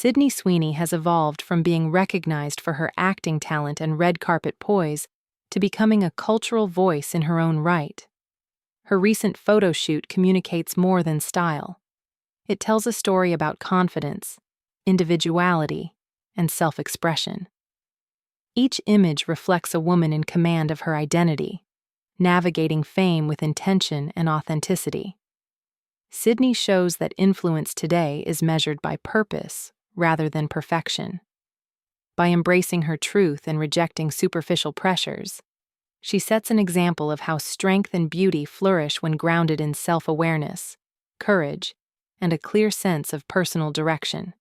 Sydney Sweeney has evolved from being recognized for her acting talent and red carpet poise to becoming a cultural voice in her own right. Her recent photo shoot communicates more than style. It tells a story about confidence, individuality, and self-expression. Each image reflects a woman in command of her identity, navigating fame with intention and authenticity. Sydney shows that influence today is measured by purpose rather than perfection. By embracing her truth and rejecting superficial pressures, she sets an example of how strength and beauty flourish when grounded in self-awareness, courage, and a clear sense of personal direction.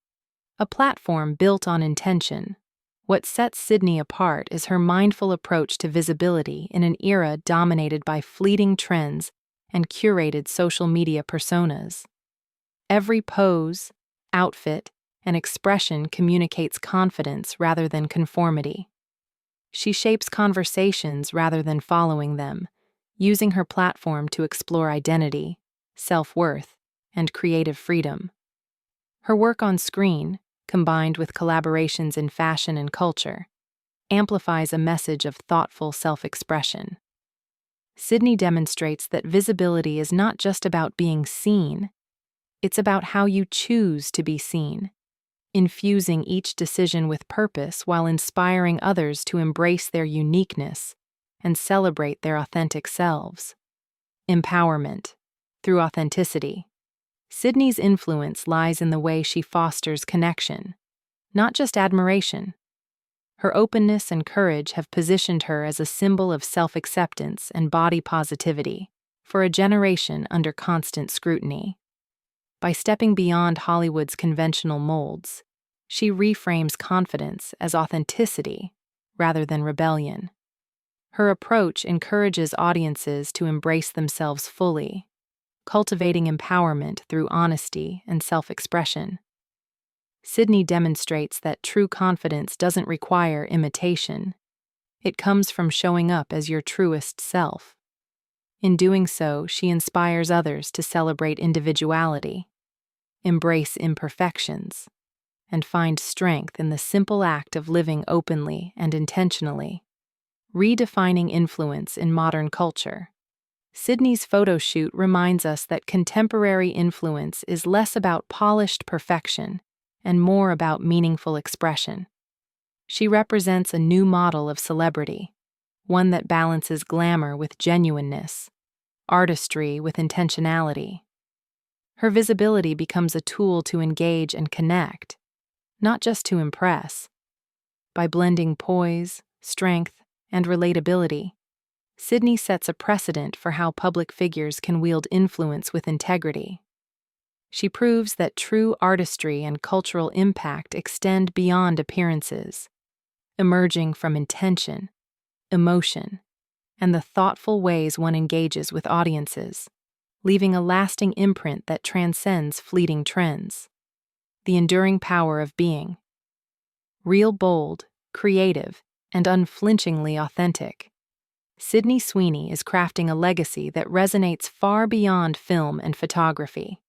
A platform built on intention, what sets Sydney apart is her mindful approach to visibility in an era dominated by fleeting trends and curated social media personas. Every pose, outfit, and expression communicates confidence rather than conformity. She shapes conversations rather than following them, using her platform to explore identity, self-worth, and creative freedom. Her work on screen, combined with collaborations in fashion and culture, amplifies a message of thoughtful self-expression. Sydney demonstrates that visibility is not just about being seen, it's about how you choose to be seen, infusing each decision with purpose while inspiring others to embrace their uniqueness and celebrate their authentic selves. Empowerment through authenticity. Sydney's influence lies in the way she fosters connection, not just admiration. Her openness and courage have positioned her as a symbol of self-acceptance and body positivity for a generation under constant scrutiny. By stepping beyond Hollywood's conventional molds, she reframes confidence as authenticity rather than rebellion. Her approach encourages audiences to embrace themselves fully, cultivating empowerment through honesty and self-expression. Sydney demonstrates that true confidence doesn't require imitation. It comes from showing up as your truest self. In doing so, she inspires others to celebrate individuality, embrace imperfections, and find strength in the simple act of living openly and intentionally. Redefining influence in modern culture. Sydney's photo shoot reminds us that contemporary influence is less about polished perfection and more about meaningful expression. She represents a new model of celebrity, one that balances glamour with genuineness, artistry with intentionality. Her visibility becomes a tool to engage and connect, not just to impress. By blending poise, strength, and relatability, Sydney sets a precedent for how public figures can wield influence with integrity. She proves that true artistry and cultural impact extend beyond appearances, emerging from intention, emotion, and the thoughtful ways one engages with audiences, leaving a lasting imprint that transcends fleeting trends. The enduring power of being. Real, bold, creative, and unflinchingly authentic. Sydney Sweeney is crafting a legacy that resonates far beyond film and photography.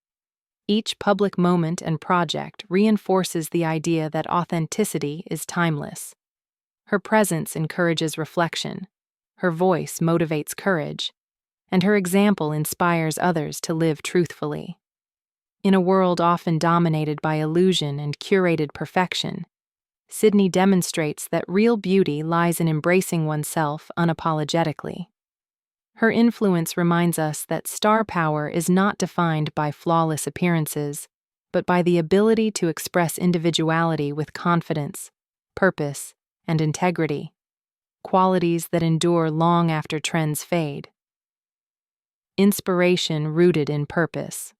Each public moment and project reinforces the idea that authenticity is timeless. Her presence encourages reflection, her voice motivates courage, and her example inspires others to live truthfully. In a world often dominated by illusion and curated perfection, Sydney demonstrates that real beauty lies in embracing oneself unapologetically. Her influence reminds us that star power is not defined by flawless appearances, but by the ability to express individuality with confidence, purpose, and integrity, qualities that endure long after trends fade. Inspiration rooted in purpose.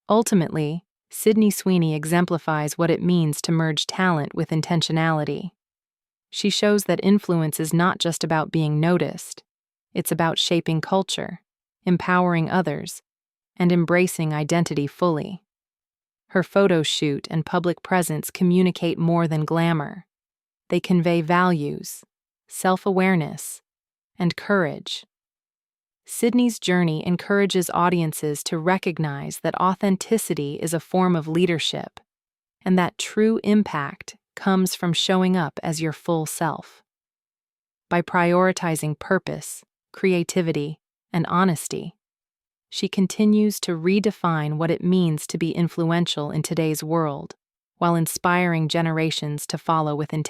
Ultimately, Sydney Sweeney exemplifies what it means to merge talent with intentionality. She shows that influence is not just about being noticed, it's about shaping culture, empowering others, and embracing identity fully. Her photo shoot and public presence communicate more than glamour. They convey values, self-awareness, and courage. Sydney's journey encourages audiences to recognize that authenticity is a form of leadership, and that true impact comes from showing up as your full self. By prioritizing purpose, creativity, and honesty, she continues to redefine what it means to be influential in today's world, while inspiring generations to follow with intention.